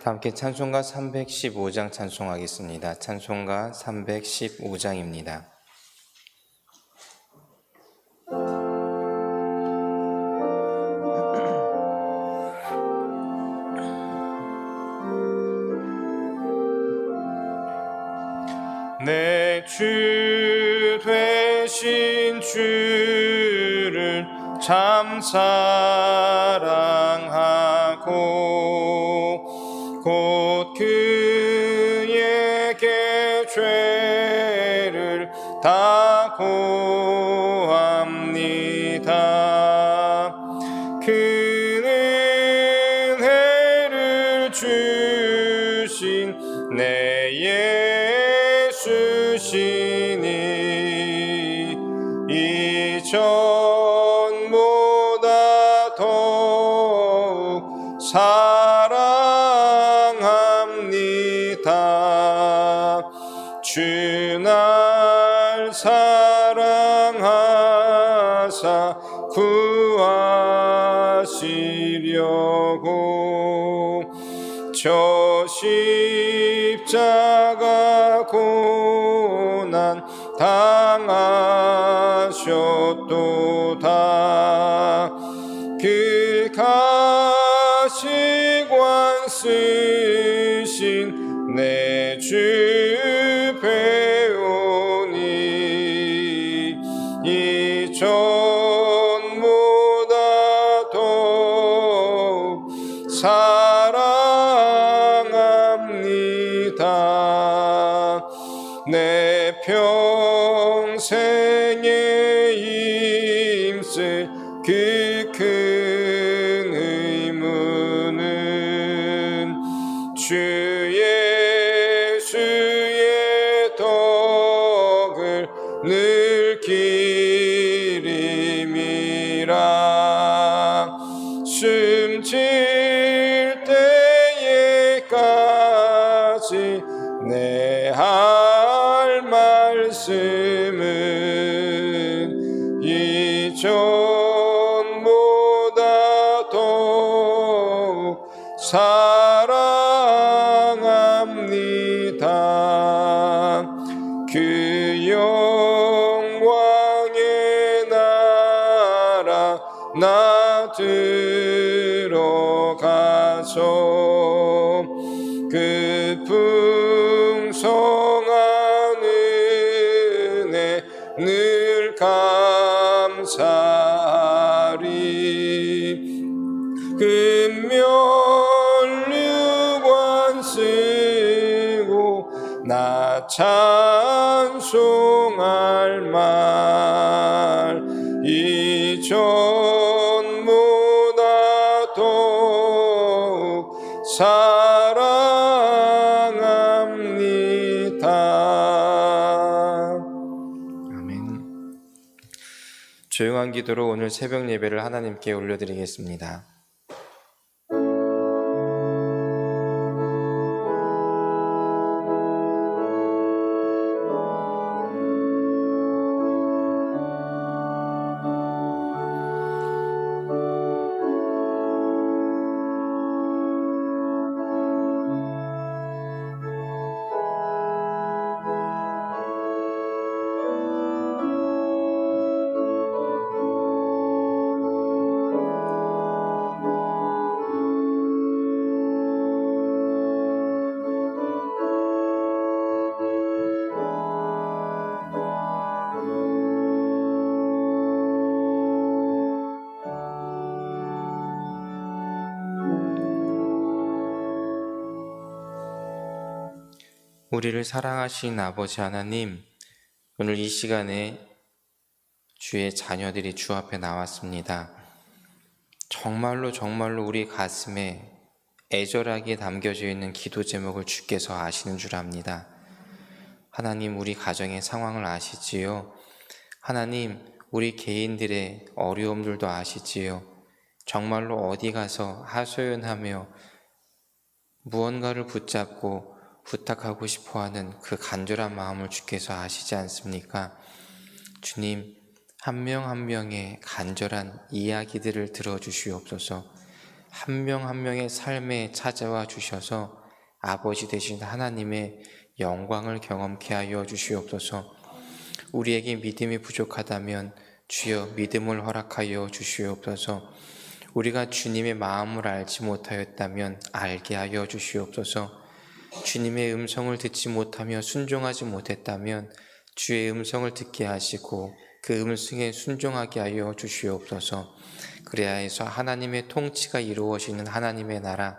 다 함께 찬송가 315장 찬송하겠습니다. 찬송가 315장입니다. 내 주 되신 주를 참 사랑하고 곧 그에게 죄를 다 고합니다. 그 은혜를 주신 내 예수시니 이전보다 더욱 사랑합니다. 주 날 사랑하사 구하시려고 저 십자가 고난 당하셨도다. 그 가시관 쓰신 내 주 배우니 이전보다 더욱 사랑합니다. 내 평생에 힘쓸 그 큰 의무는 주 예수의 덕을 늘 기림이라. 숨질 때에까지 내 할 말씀은 이전보다 더욱 사랑합니다. 그 영광의 나라 나 들어가서 그 풍성한 은혜 늘 감사하리. 금면류관 쓰고 나 찬송할 말 이전보다 더욱 사랑합니다. 아멘. 조용한 기도로 오늘 새벽 예배를 하나님께 올려드리겠습니다. 우리를 사랑하신 아버지 하나님, 오늘 이 시간에 주의 자녀들이 주 앞에 나왔습니다. 정말로 우리 가슴에 애절하게 담겨져 있는 기도 제목을 주께서 아시는 줄 압니다. 하나님, 우리 가정의 상황을 아시지요. 하나님, 우리 개인들의 어려움들도 아시지요. 정말로 어디 가서 하소연하며 무언가를 붙잡고 부탁하고 싶어하는 그 간절한 마음을 주께서 아시지 않습니까? 주님, 한 명 한 명의 간절한 이야기들을 들어주시옵소서. 한 명 한 명의 삶에 찾아와 주셔서 아버지 되신 하나님의 영광을 경험케 하여 주시옵소서. 우리에게 믿음이 부족하다면 주여 믿음을 허락하여 주시옵소서. 우리가 주님의 마음을 알지 못하였다면 알게 하여 주시옵소서. 주님의 음성을 듣지 못하며 순종하지 못했다면 주의 음성을 듣게 하시고 그 음성에 순종하게 하여 주시옵소서. 그래야 해서 하나님의 통치가 이루어지는 하나님의 나라,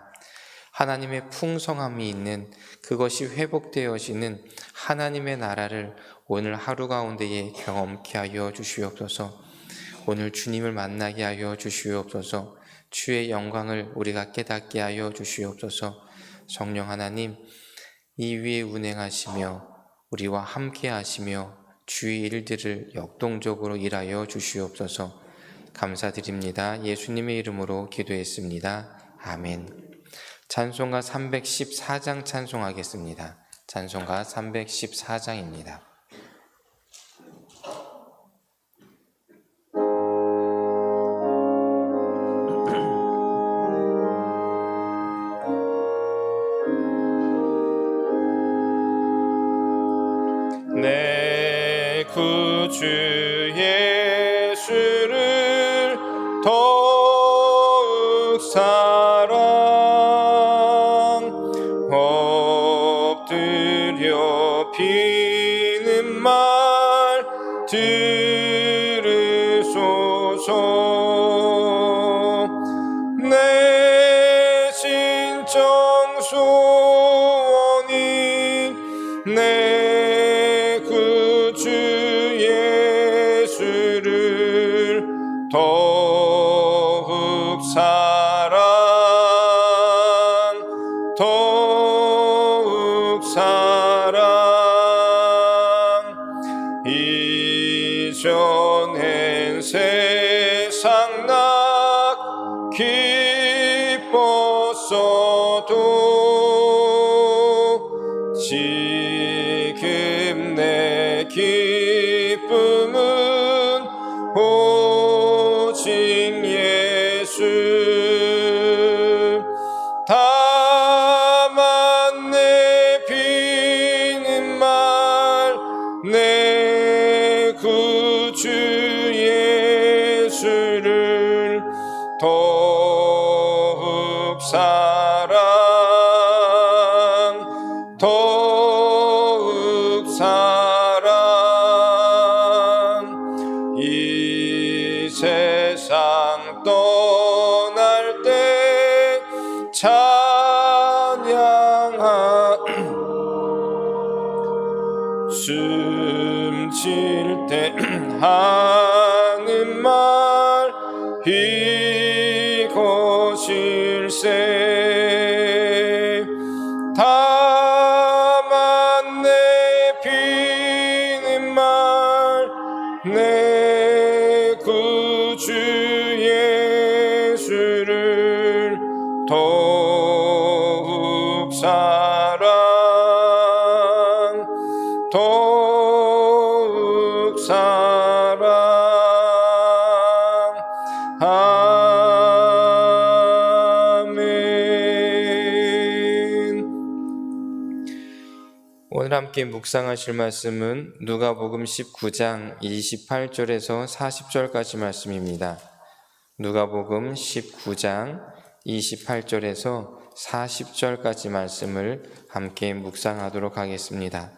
하나님의 풍성함이 있는 그것이 회복되어지는 하나님의 나라를 오늘 하루 가운데에 경험케 하여 주시옵소서. 오늘 주님을 만나게 하여 주시옵소서. 주의 영광을 우리가 깨닫게 하여 주시옵소서. 성령 하나님, 이 위에 운행하시며 우리와 함께 하시며 주의 일들을 역동적으로 일하여 주시옵소서. 감사드립니다. 예수님의 이름으로 기도했습니다. 아멘. 찬송가 314장 찬송하겠습니다. 찬송가 314장입니다. 내 구주 예수를 더욱 사랑 엎드려 비는 말 들으소서. 내 신정 소원이 내 구주 예수를 더욱 사랑 더욱 사랑. 이전엔 세상 낙 기뻤어도 지금 내 기쁨은 오직 예수. 다만 내 비는 말 내 구주 예수를 더욱 사랑 더욱 사랑. 이 세상 떠날 때 찬양하 숨질 때 하는 말 이것일세. 다만 내 비는 말 내 구주 예수를 더욱 사랑 더욱 사랑. 아멘. 오늘 함께 묵상하실 말씀은 누가복음 19장 28절에서 40절까지 말씀입니다. 누가복음 19장 28절에서 40절까지 말씀을 함께 묵상하도록 하겠습니다.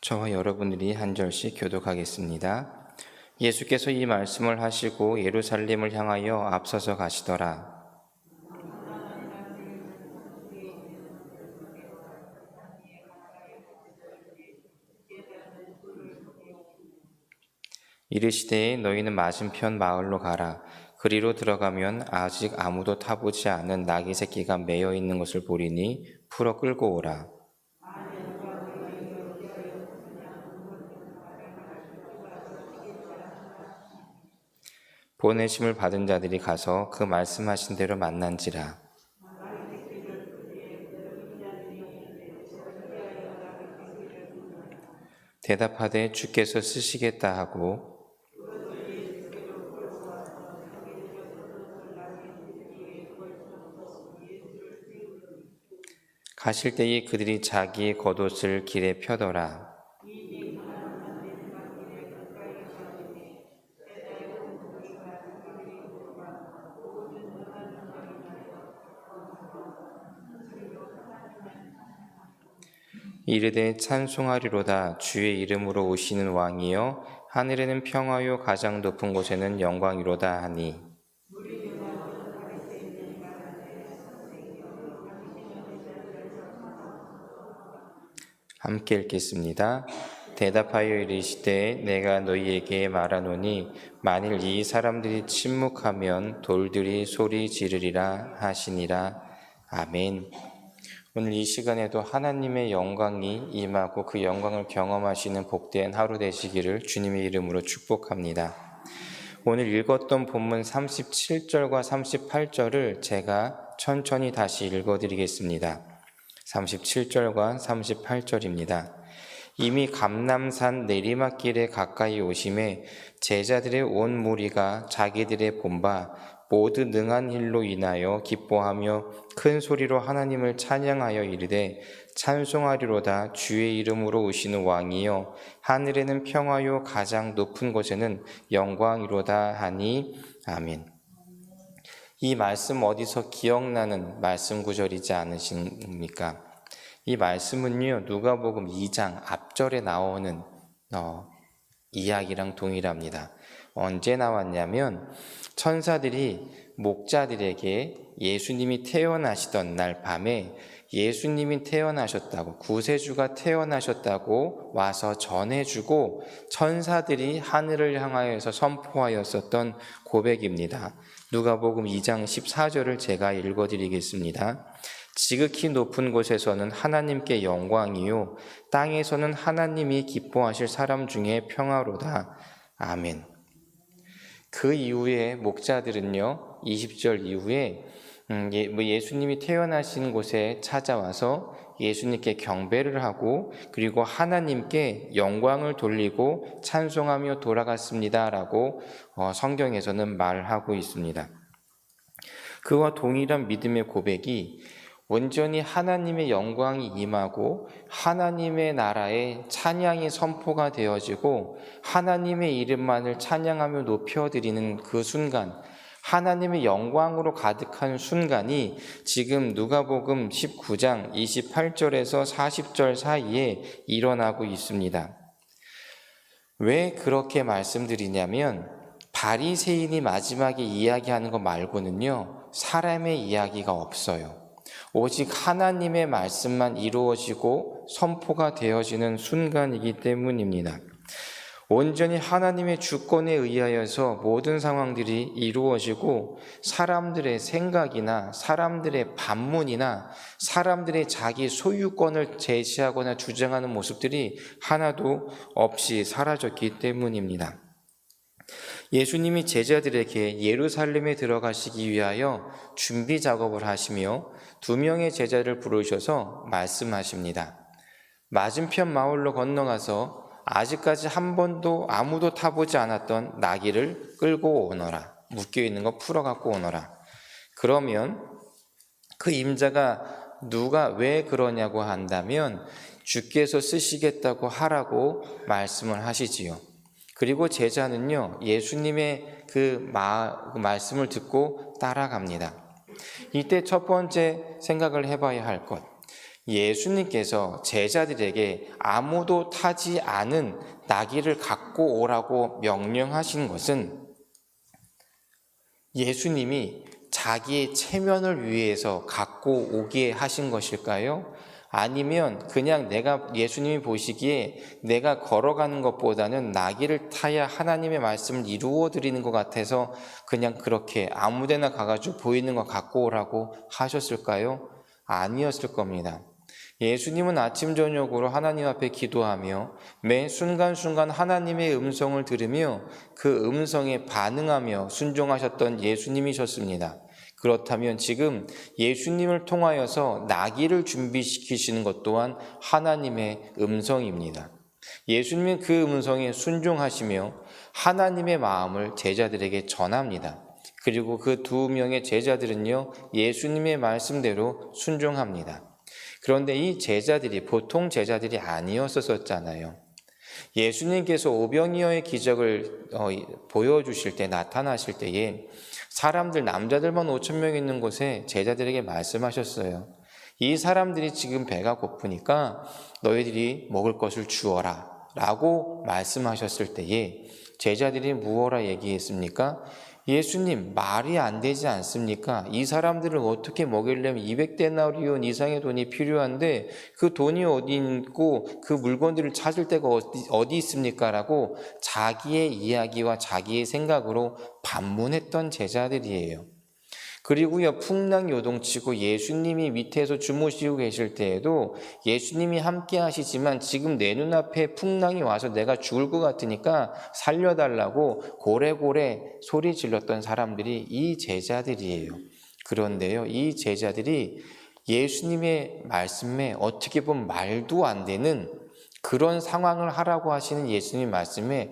저와 여러분들이 한 절씩 교독하겠습니다. 예수께서 이 말씀을 하시고 예루살렘을 향하여 앞서서 가시더라. 이르시되 너희는 맞은편 마을로 가라. 그리로 들어가면 아직 아무도 타보지 않은 나귀 새끼가 매여 있는 것을 보리니 풀어 끌고 오라. 보내심을 받은 자들이 가서 그 말씀하신 대로 만난지라. 대답하되 주께서 쓰시겠다 하고 가실 때에 그들이 자기의 겉옷을 길에 펴더라. 이르되 찬송하리로다. 주의 이름으로 오시는 왕이여 하늘에는 평화요 가장 높은 곳에는 영광이로다 하니. 함께 읽겠습니다. 대답하여 이르시되 내가 너희에게 말하노니 만일 이 사람들이 침묵하면 돌들이 소리 지르리라 하시니라. 아멘. 오늘 이 시간에도 하나님의 영광이 임하고 그 영광을 경험하시는 복된 하루 되시기를 주님의 이름으로 축복합니다. 오늘 읽었던 본문 37절과 38절을 제가 천천히 다시 읽어드리겠습니다. 37절과 38절입니다. 이미 감람산 내리막길에 가까이 오심에 제자들의 온 무리가 자기들의 본바 모두 능한 일로 인하여 기뻐하며 큰 소리로 하나님을 찬양하여 이르되 찬송하리로다. 주의 이름으로 오시는 왕이여 하늘에는 평화요 가장 높은 곳에는 영광이로다 하니. 아멘. 이 말씀 어디서 기억나는 말씀 구절이지 않으십니까? 이 말씀은요, 누가복음 2장 앞절에 나오는 이야기랑 동일합니다. 언제 나왔냐면 천사들이 목자들에게 예수님이 태어나시던 날 밤에 예수님이 태어나셨다고, 구세주가 태어나셨다고 와서 전해주고 천사들이 하늘을 향하여서 선포하였었던 고백입니다. 누가복음 2장 14절을 제가 읽어드리겠습니다. 지극히 높은 곳에서는 하나님께 영광이요 땅에서는 하나님이 기뻐하실 사람 중에 평화로다. 아멘. 그 이후에 목자들은요 20절 이후에 예수님이 태어나신 곳에 찾아와서 예수님께 경배를 하고 그리고 하나님께 영광을 돌리고 찬송하며 돌아갔습니다 라고 성경에서는 말하고 있습니다. 그와 동일한 믿음의 고백이 온전히 하나님의 영광이 임하고 하나님의 나라에 찬양이 선포가 되어지고 하나님의 이름만을 찬양하며 높여드리는 그 순간, 하나님의 영광으로 가득한 순간이 지금 누가복음 19장 28절에서 40절 사이에 일어나고 있습니다. 왜 그렇게 말씀드리냐면 바리새인이 마지막에 이야기하는 것 말고는요 사람의 이야기가 없어요. 오직 하나님의 말씀만 이루어지고 선포가 되어지는 순간이기 때문입니다. 온전히 하나님의 주권에 의하여서 모든 상황들이 이루어지고 사람들의 생각이나 사람들의 반문이나 사람들의 자기 소유권을 제시하거나 주장하는 모습들이 하나도 없이 사라졌기 때문입니다. 예수님이 제자들에게 예루살렘에 들어가시기 위하여 준비 작업을 하시며 2명의 제자를 부르셔서 말씀하십니다. 맞은편 마을로 건너가서 아직까지 한 번도 아무도 타보지 않았던 나귀를 끌고 오너라. 묶여있는 거 풀어갖고 오너라. 그러면 그 임자가 누가 왜 그러냐고 한다면 주께서 쓰시겠다고 하라고 말씀을 하시지요. 그리고 제자는요 예수님의 그 말씀을 듣고 따라갑니다. 이때 첫 번째 생각을 해봐야 할 것, 예수님께서 제자들에게 아무도 타지 않은 나귀를 갖고 오라고 명령하신 것은 예수님이 자기의 체면을 위해서 갖고 오게 하신 것일까요? 아니면 그냥 예수님이 보시기에 내가 걸어가는 것보다는 나귀를 타야 하나님의 말씀을 이루어 드리는 것 같아서 그냥 그렇게 아무데나 가가지고 보이는 거 갖고 오라고 하셨을까요? 아니었을 겁니다. 예수님은 아침 저녁으로 하나님 앞에 기도하며 매 순간순간 하나님의 음성을 들으며 그 음성에 반응하며 순종하셨던 예수님이셨습니다. 그렇다면 지금 예수님을 통하여서 나귀를 준비시키시는 것 또한 하나님의 음성입니다. 예수님은 그 음성에 순종하시며 하나님의 마음을 제자들에게 전합니다. 그리고 그 2명의 제자들은요, 예수님의 말씀대로 순종합니다. 그런데 이 제자들이 보통 제자들이 아니었었잖아요. 예수님께서 오병이어의 기적을 보여주실 때, 나타나실 때에 사람들, 남자들만 5,000명 있는 곳에 제자들에게 말씀하셨어요. 이 사람들이 지금 배가 고프니까 너희들이 먹을 것을 주어라 라고 말씀하셨을 때에 제자들이 무엇라 얘기했습니까? 예수님, 말이 안 되지 않습니까? 이 사람들을 어떻게 먹이려면 200데나리온 이상의 돈이 필요한데 그 돈이 어디 있고 그 물건들을 찾을 데가 어디 있습니까? 라고 자기의 이야기와 자기의 생각으로 반문했던 제자들이에요. 그리고요, 풍랑 요동치고 예수님이 밑에서 주무시고 계실 때에도 예수님이 함께 하시지만 지금 내 눈앞에 풍랑이 와서 내가 죽을 것 같으니까 살려달라고 고래고래 소리 질렀던 사람들이 이 제자들이에요. 그런데요, 이 제자들이 예수님의 말씀에 어떻게 보면 말도 안 되는 그런 상황을 하라고 하시는 예수님 말씀에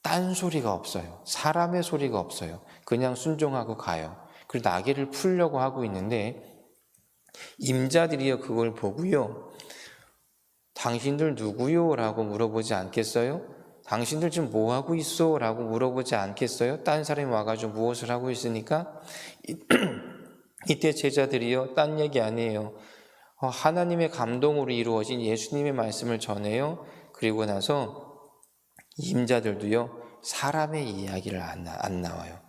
딴소리가 없어요. 사람의 소리가 없어요. 그냥 순종하고 가요. 그리고 나귀를 풀려고 하고 있는데 임자들이요, 그걸 보고요, 당신들 누구요? 라고 물어보지 않겠어요? 당신들 지금 뭐 하고 있어? 라고 물어보지 않겠어요? 딴 사람이 와가지고 무엇을 하고 있으니까? 이때 제자들이요, 딴 얘기 아니에요. 하나님의 감동으로 이루어진 예수님의 말씀을 전해요. 그리고 나서 임자들도요, 사람의 이야기를 안 나와요.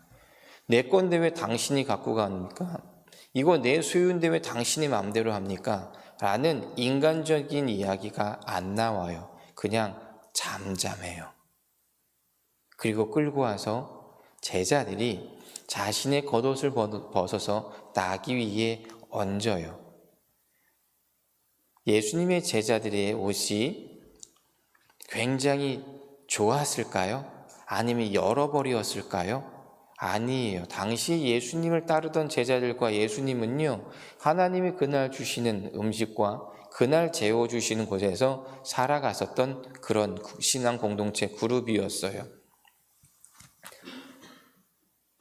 내 건데 왜 당신이 갖고 갑니까? 이거 내 소유인데 왜 당신이 마음대로 합니까? 라는 인간적인 이야기가 안 나와요. 그냥 잠잠해요. 그리고 끌고 와서 제자들이 자신의 겉옷을 벗어서 나귀 위에 얹어요. 예수님의 제자들의 옷이 굉장히 좋았을까요? 아니면 여러버리었을까요? 아니에요. 당시 예수님을 따르던 제자들과 예수님은요, 하나님이 그날 주시는 음식과 그날 재워주시는 곳에서 살아갔었던 그런 신앙 공동체 그룹이었어요.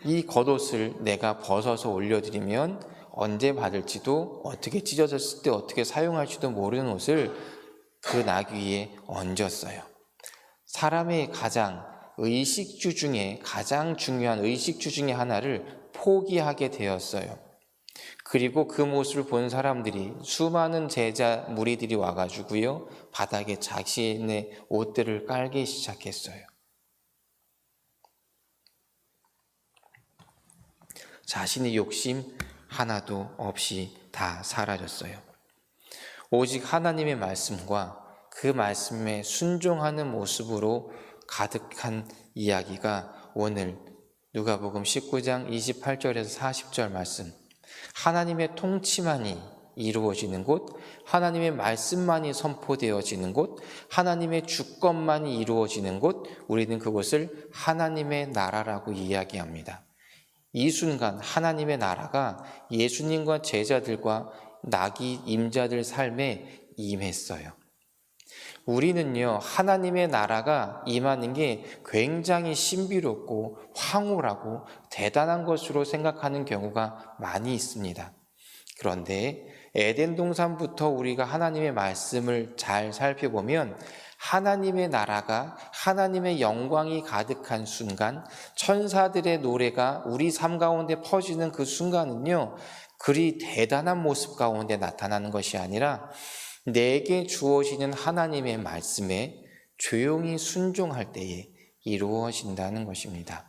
이 겉옷을 내가 벗어서 올려드리면 언제 받을지도, 어떻게 찢어졌을 때 어떻게 사용할지도 모르는 옷을 그 나귀 위에 얹었어요. 사람의 의식주 중에 가장 중요한 의식주 중에 하나를 포기하게 되었어요. 그리고 그 모습을 본 사람들이, 수많은 제자 무리들이 와가지고요, 바닥에 자신의 옷들을 깔기 시작했어요. 자신의 욕심 하나도 없이 다 사라졌어요. 오직 하나님의 말씀과 그 말씀에 순종하는 모습으로 가득한 이야기가 오늘 누가복음 19장 28절에서 40절 말씀, 하나님의 통치만이 이루어지는 곳, 하나님의 말씀만이 선포되어지는 곳, 하나님의 주권만이 이루어지는 곳, 우리는 그곳을 하나님의 나라라고 이야기합니다. 이 순간 하나님의 나라가 예수님과 제자들과 나귀 임자들 삶에 임했어요. 우리는요, 하나님의 나라가 임하는 게 굉장히 신비롭고 황홀하고 대단한 것으로 생각하는 경우가 많이 있습니다. 그런데 에덴 동산부터 우리가 하나님의 말씀을 잘 살펴보면 하나님의 나라가, 하나님의 영광이 가득한 순간, 천사들의 노래가 우리 삶 가운데 퍼지는 그 순간은요, 그리 대단한 모습 가운데 나타나는 것이 아니라 내게 주어지는 하나님의 말씀에 조용히 순종할 때에 이루어진다는 것입니다.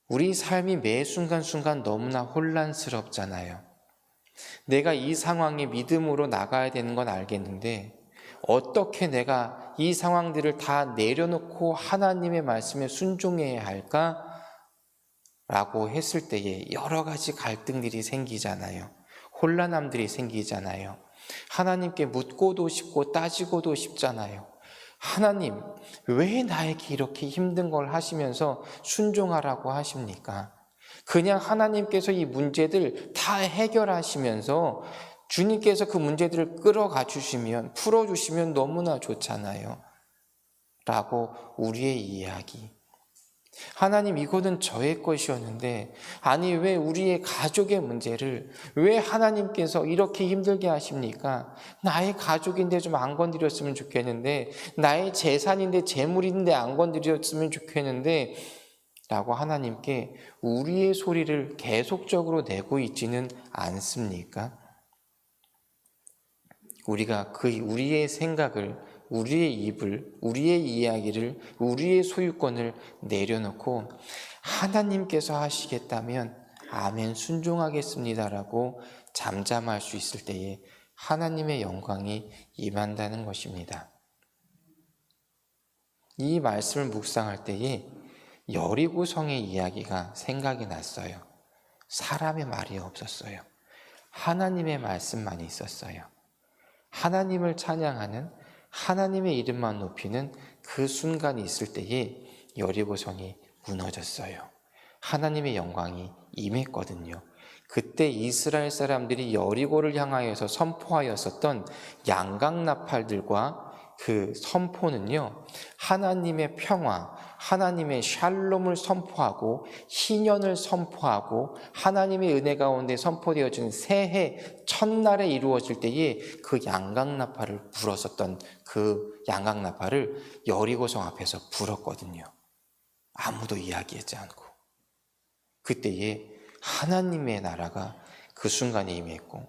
우리 삶이 매 순간순간 너무나 혼란스럽잖아요. 내가 이 상황에 믿음으로 나가야 되는 건 알겠는데 어떻게 내가 이 상황들을 다 내려놓고 하나님의 말씀에 순종해야 할까? 라고 했을 때에 여러 가지 갈등들이 생기잖아요. 혼란함들이 생기잖아요. 하나님께 묻고도 싶고 따지고도 싶잖아요. 하나님, 왜 나에게 이렇게 힘든 걸 하시면서 순종하라고 하십니까? 그냥 하나님께서 이 문제들 다 해결하시면서 주님께서 그 문제들을 끌어가 주시면, 풀어주시면 너무나 좋잖아요. 라고 우리의 이야기. 하나님, 이거는 저의 것이었는데, 아니 왜 우리의 가족의 문제를 왜 하나님께서 이렇게 힘들게 하십니까? 나의 가족인데 좀 안 건드렸으면 좋겠는데, 나의 재산인데 재물인데 안 건드렸으면 좋겠는데 라고 하나님께 우리의 소리를 계속적으로 내고 있지는 않습니까? 우리가 우리의 생각을, 우리의 입을, 우리의 이야기를, 우리의 소유권을 내려놓고 하나님께서 하시겠다면 아멘 순종하겠습니다라고 잠잠할 수 있을 때에 하나님의 영광이 임한다는 것입니다. 이 말씀을 묵상할 때에 여리고 성의 이야기가 생각이 났어요. 사람의 말이 없었어요. 하나님의 말씀만 있었어요. 하나님을 찬양하는, 하나님의 이름만 높이는 그 순간이 있을 때에 여리고성이 무너졌어요. 하나님의 영광이 임했거든요. 그때 이스라엘 사람들이 여리고를 향하여서 선포하였었던 양강나팔들과 그 선포는요, 하나님의 평화, 하나님의 샬롬을 선포하고 희년을 선포하고 하나님의 은혜 가운데 선포되어진 새해 첫날에 이루어질 때에 그 양강나팔을 불었었던 그 양강나팔을 여리고성 앞에서 불었거든요. 아무도 이야기하지 않고. 그때에 하나님의 나라가 그 순간에 임했고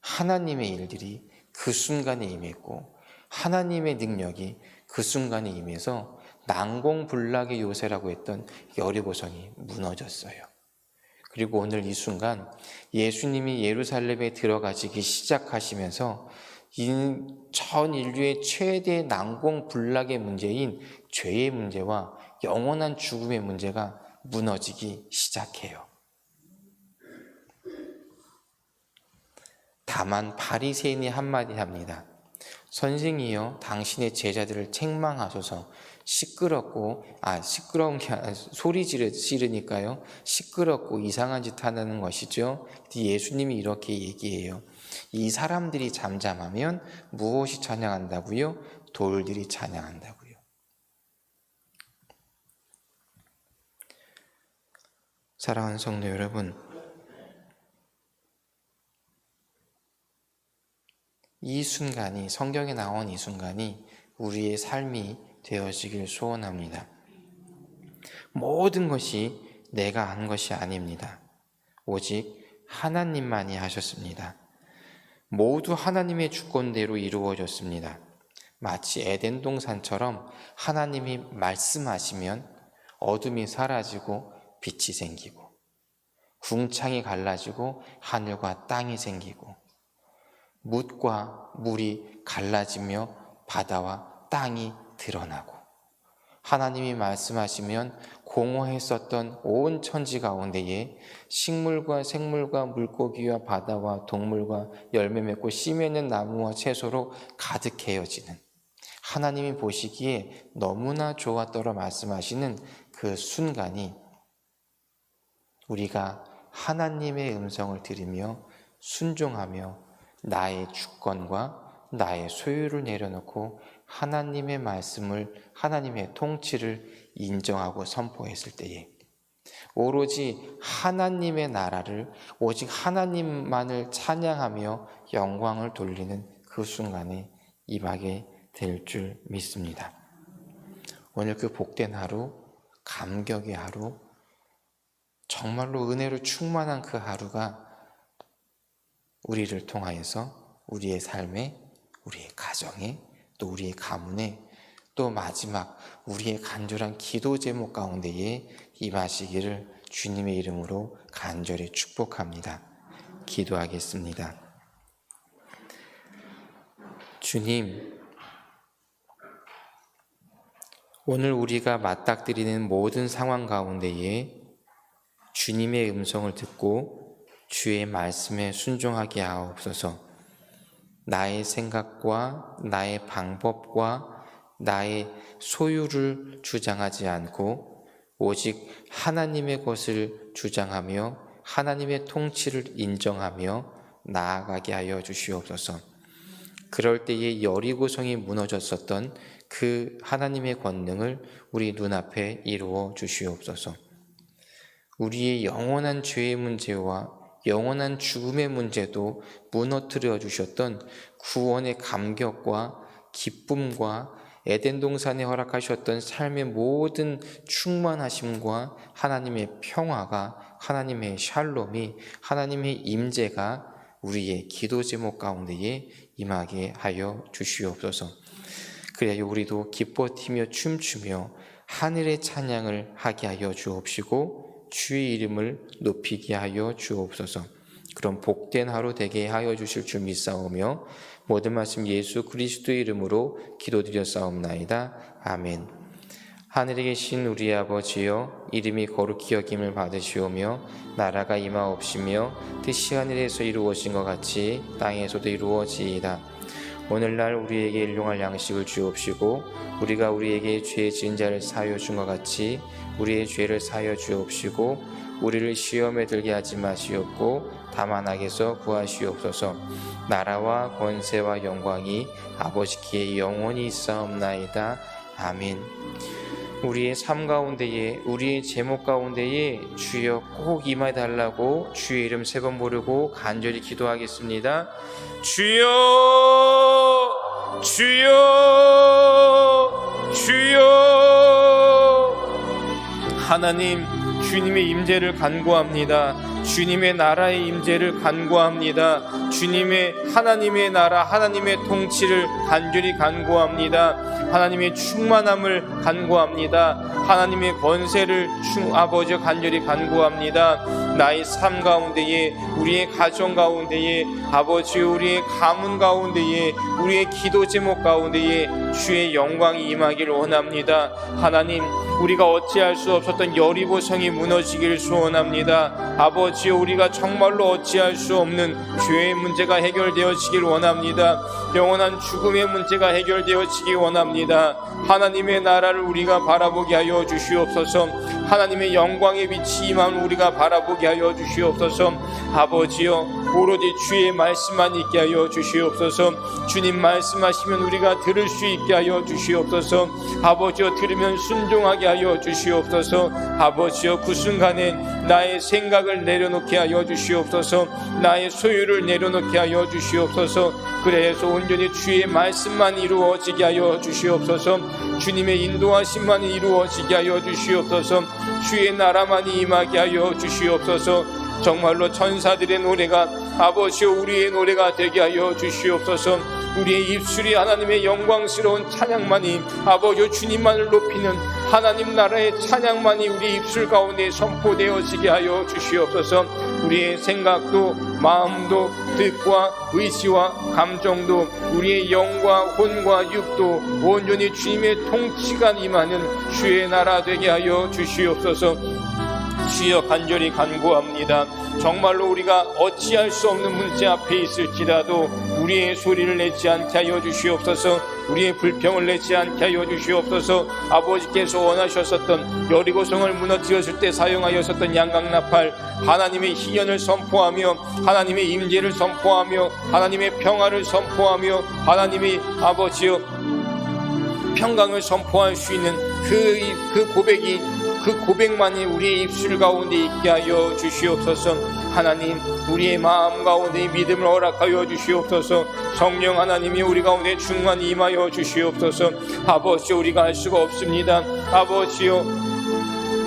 하나님의 일들이 그 순간에 임했고 하나님의 능력이 그 순간에 임해서 난공불락의 요새라고 했던 여리고성이 무너졌어요. 그리고 오늘 이 순간 예수님이 예루살렘에 들어가시기 시작하시면서 전 인류의 최대 난공불락의 문제인 죄의 문제와 영원한 죽음의 문제가 무너지기 시작해요. 다만 바리새인이 한마디 합니다. 선생이여, 당신의 제자들을 책망하소서. 시끄러운 게 아니라 소리 지르니까요. 시끄럽고 이상한 짓 하는 것이죠. 예수님이 이렇게 얘기해요. 이 사람들이 잠잠하면 무엇이 찬양한다고요? 돌들이 찬양한다고요. 사랑하는 성도 여러분, 이 순간이, 성경에 나온 이 순간이 우리의 삶이 되어지길 소원합니다. 모든 것이 내가 한 것이 아닙니다. 오직 하나님만이 하셨습니다. 모두 하나님의 주권대로 이루어졌습니다. 마치 에덴 동산처럼 하나님이 말씀하시면 어둠이 사라지고 빛이 생기고, 궁창이 갈라지고 하늘과 땅이 생기고, 묻과 물이 갈라지며 바다와 땅이 드러나고, 하나님이 말씀하시면 공허했었던 온 천지 가운데에 식물과 생물과 물고기와 바다와 동물과 열매 맺고 씨 맺는 나무와 채소로 가득해져지는, 하나님이 보시기에 너무나 좋았더라 말씀하시는 그 순간이 우리가 하나님의 음성을 들으며 순종하며 나의 주권과 나의 소유를 내려놓고 하나님의 말씀을, 하나님의 통치를 인정하고 선포했을 때에 오로지 하나님의 나라를, 오직 하나님만을 찬양하며 영광을 돌리는 그 순간에 임하게 될 줄 믿습니다. 오늘 그 복된 하루, 감격의 하루, 정말로 은혜로 충만한 그 하루가 우리를 통하여서 우리의 삶에, 우리의 가정에, 또 우리의 가문에, 또 마지막 우리의 간절한 기도 제목 가운데에 임하시기를 주님의 이름으로 간절히 축복합니다. 기도하겠습니다. 주님, 오늘 우리가 맞닥뜨리는 모든 상황 가운데에 주님의 음성을 듣고 주의 말씀에 순종하게 하옵소서. 나의 생각과 나의 방법과 나의 소유를 주장하지 않고 오직 하나님의 것을 주장하며 하나님의 통치를 인정하며 나아가게 하여 주시옵소서. 그럴 때에 여리고성이 무너졌었던 그 하나님의 권능을 우리 눈앞에 이루어 주시옵소서. 우리의 영원한 죄의 문제와 영원한 죽음의 문제도 무너뜨려 주셨던 구원의 감격과 기쁨과 에덴 동산에 허락하셨던 삶의 모든 충만하심과 하나님의 평화가, 하나님의 샬롬이, 하나님의 임재가 우리의 기도 제목 가운데에 임하게 하여 주시옵소서. 그래야 우리도 기뻐 뛰며 춤추며 하늘의 찬양을 하게 하여 주옵시고 주의 이름을 높이게 하여 주옵소서. 그런 복된 하루 되게 하여 주실 줄 믿사오며 모든 말씀 예수 그리스도의 이름으로 기도드렸사옵나이다. 아멘. 하늘에 계신 우리 아버지여, 이름이 거룩히 여김을 받으시오며 나라가 임하옵시며 뜻이 하늘에서 이루어진 것 같이 땅에서도 이루어지이다. 오늘날 우리에게 일용할 양식을 주옵시고 우리가 우리에게 죄 지은 자를 사하여 준 것 같이 우리의 죄를 사하여 주옵시고 우리를 시험에 들게 하지 마시옵고 다만 악에서 구하시옵소서. 나라와 권세와 영광이 아버지께 영원히 있사옵나이다. 아멘. 우리의 삶 가운데에, 우리의 제목 가운데에 주여 꼭 임해달라고 주의 이름 3번 부르고 간절히 기도하겠습니다. 주여, 주여, 주여. 하나님, 주님의 임재를 간구합니다. 주님의 나라의 임재를 간구합니다. 주님의 하나님의 나라, 하나님의 통치를 간절히 간구합니다. 하나님의 충만함을 간구합니다. 하나님의 권세를 아버지 간절히 간구합니다. 나의 삶 가운데에, 우리의 가정 가운데에, 아버지 우리의 가문 가운데에, 우리의 기도 제목 가운데에 주의 영광이 임하기를 원합니다. 하나님, 우리가 어찌할 수 없었던 여리고성이 무너지기를 소원합니다. 아버지여, 우리가 정말로 어찌할 수 없는 죄의 문제가 해결되어지길 원합니다. 영원한 죽음의 문제가 해결되어지기 원합니다. 하나님의 나라를 우리가 바라보게 하여 주시옵소서. 하나님의 영광의 빛이 임함을 우리가 바라보게 하여 주시옵소서. 아버지여, 오로지 주의 말씀만 있게 하여 주시옵소서. 주님 말씀하시면 우리가 들을 수 있게 하여 주시옵소서. 아버지여, 들으면 순종하게 하여 주시옵소서. 아버지여, 그 순간에 나의 생각을 내려놓게 하여 주시옵소서. 나의 소유를 내려놓게 하여 주시옵소서. 그래서 온전히 주의 말씀만 이루어지게 하여 주시옵소서. 주님의 인도하심만 이루어지게 하여 주시옵소서. 주의 나라만이 임하게 하여 주시옵소서. 정말로 천사들의 노래가 아버지여 우리의 노래가 되게 하여 주시옵소서. 우리의 입술이 하나님의 영광스러운 찬양만이, 아버지여 주님만을 높이는 하나님 나라의 찬양만이 우리 입술 가운데 선포되어지게 하여 주시옵소서. 우리의 생각도 마음도 뜻과 의지와 감정도 우리의 영과 혼과 육도 온전히 주님의 통치가 임하는 주의 나라 되게 하여 주시옵소서. 주여, 간절히 간구합니다. 정말로 우리가 어찌할 수 없는 문제 앞에 있을지라도 우리의 소리를 내지 않게 하여 주시옵소서. 우리의 불평을 내지 않게 하여 주시옵소서. 아버지께서 원하셨었던 여리고성을 무너뜨렸을 때 사용하였었던 양강나팔, 하나님의 희연을 선포하며 하나님의 임재를 선포하며 하나님의 평화를 선포하며 하나님의 아버지여 평강을 선포할 수 있는 그 고백이, 그 고백만이 우리의 입술 가운데 있게 하여 주시옵소서. 하나님, 우리의 마음 가운데 믿음을 허락하여 주시옵소서. 성령 하나님이 우리 가운데 충만히 임하여 주시옵소서. 아버지여, 우리가 할 수가 없습니다. 아버지여,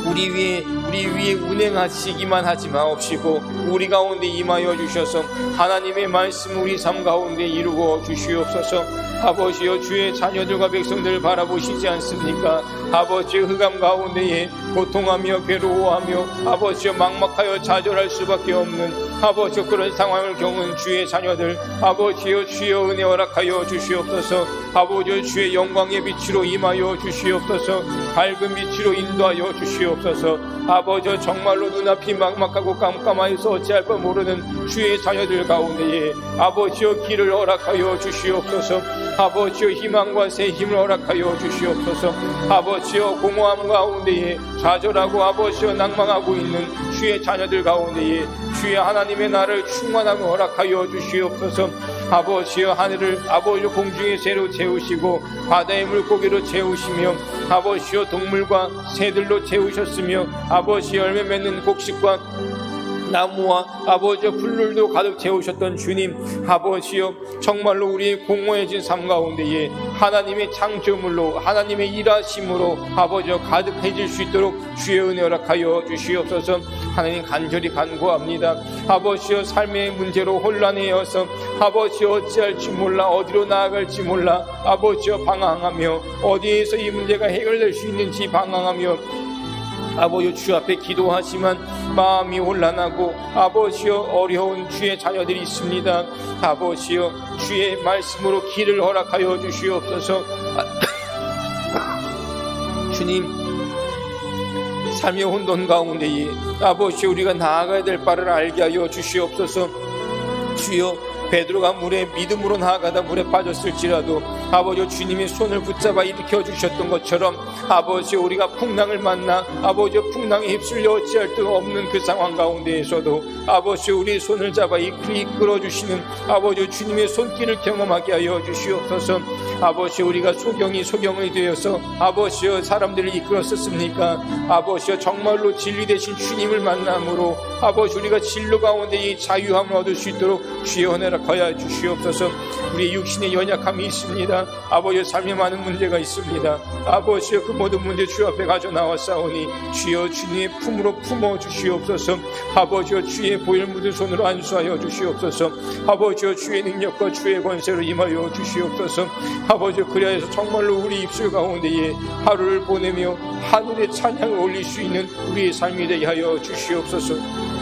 우리 위에 운행하시기만 하지 마옵시고 우리 가운데 임하여 주셔서 하나님의 말씀 우리 삶 가운데 이루어 주시옵소서. 아버지여, 주의 자녀들과 백성들을 바라보시지 않습니까? 아버지의 흑암 가운데에 고통하며 괴로워하며 아버지여 막막하여 좌절할 수밖에 없는 아버지여 그런 상황을 겪는 주의 자녀들, 아버지여 주여 은혜 허락하여 주시옵소서. 아버지여 주의 영광의 빛으로 임하여 주시옵소서. 밝은 빛으로 인도하여 주시옵소서. 아버지여 정말로 눈앞이 막막하고 깜깜하여서 어찌할 바 모르는 주의 자녀들 가운데에 아버지여 길을 허락하여 주시옵소서. 아버지여 희망과 새 힘을 허락하여 주시옵소서. 아버지여 공허함 가운데에 좌절하고 아버지여 낭망하고 있는 주의 자녀들 가운데에 주의 하나님의 나를 충만하게 허락하여 주시옵소서. 아버지여 하늘을 아버지여 공중의 새로 채우시고 바다의 물고기로 채우시며 아버지여 동물과 새들로 채우셨으며 아버지여 열매 맺는 곡식과 나무와 아버지여 풀들도 가득 채우셨던 주님, 아버지여 정말로 우리의 공허해진 삶 가운데에 하나님의 창조물로 하나님의 일하심으로 아버지여 가득해질 수 있도록 주의 은혜 허락하여 주시옵소서. 하나님, 간절히 간구합니다. 아버지여 삶의 문제로 혼란해여서 아버지여 어찌할지 몰라 어디로 나아갈지 몰라 아버지여 방황하며 어디에서 이 문제가 해결될 수 있는지 방황하며 아버지여 주 앞에 기도하지만 마음이 혼란하고 아버지여 어려운 주의 자녀들이 있습니다. 아버지여 주의 말씀으로 길을 허락하여 주시옵소서. 주님, 삶의 혼돈 가운데에 아버지여 우리가 나아가야 될 바를 알게 하여 주시옵소서. 주여, 베드로가 물에 믿음으로 나아가다 물에 빠졌을지라도 아버지여 주님의 손을 붙잡아 일으켜 주셨던 것처럼 아버지여 우리가 풍랑을 만나 아버지여 풍랑에 휩쓸려 어찌할 수 없는 그 상황 가운데에서도 아버지여 우리의 손을 잡아 이끌어 주시는 아버지여 주님의 손길을 경험하게 하여 주시옵소서. 아버지여 우리가 소경이 되어서 아버지여 사람들을 이끌었었습니까? 아버지여 정말로 진리 되신 주님을 만남으로 아버지 우리가 진로 가운데 이 자유함을 얻을 수 있도록 주여 은혜를 허락하여 주시옵소서. 우리의 육신의 연약함이 있습니다. 아버지여 삶에 많은 문제가 있습니다. 아버지여 그 모든 문제 주 앞에 가져 나왔사오니 주여 주님의 품으로 품어 주시옵소서. 아버지여 주의 보혈 묻은 손으로 안수하여 주시옵소서. 아버지여 주의 능력과 주의 권세로 임하여 주시옵소서. 아버지여 그리하여서 정말로 우리 입술 가운데에 하루를 보내며 하늘의 찬양을 올릴 수 있는 우리의 삶이 되게 하여 주시옵소서.